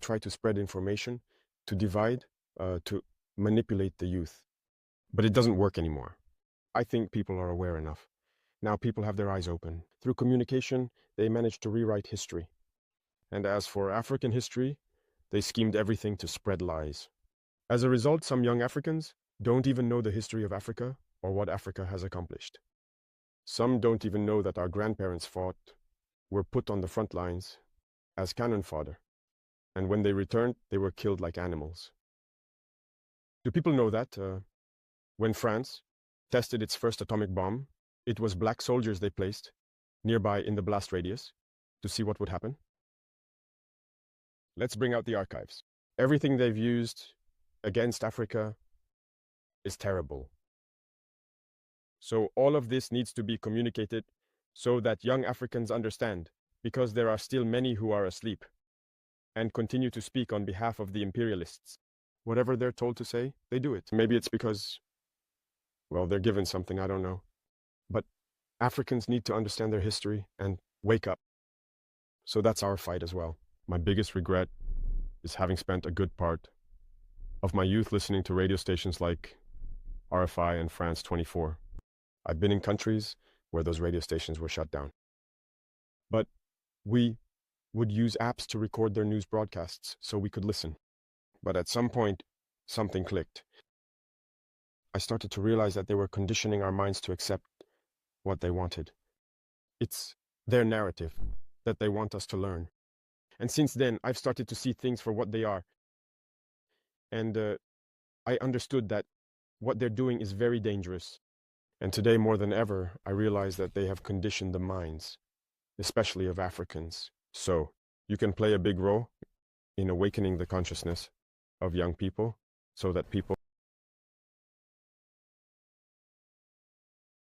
try to spread information, to divide, to manipulate the youth. But it doesn't work anymore. I think people are aware enough. Now people have their eyes open. Through communication, they managed to rewrite history. And as for African history, they schemed everything to spread lies. As a result, some young Africans don't even know the history of Africa or what Africa has accomplished. Some don't even know that our grandparents fought, were put on the front lines as cannon fodder, and when they returned, they were killed like animals. Do people know that when France tested its first atomic bomb, it was black soldiers they placed nearby in the blast radius to see what would happen? Let's bring out the archives. Everything they've used against Africa is terrible. So all of this needs to be communicated so that young Africans understand, because there are still many who are asleep and continue to speak on behalf of the imperialists. Whatever they're told to say, they do it. Maybe it's because, well, they're given something, I don't know. But Africans need to understand their history and wake up. So that's our fight as well. My biggest regret is having spent a good part of my youth listening to radio stations like RFI and France 24. I've been in countries where those radio stations were shut down. But we would use apps to record their news broadcasts so we could listen. But at some point, something clicked. I started to realize that they were conditioning our minds to accept what they wanted. It's their narrative that they want us to learn. And since then, I've started to see things for what they are. And I understood that what they're doing is very dangerous. And today, more than ever, I realize that they have conditioned the minds, especially of Africans. So you can play a big role in awakening the consciousness of young people so that people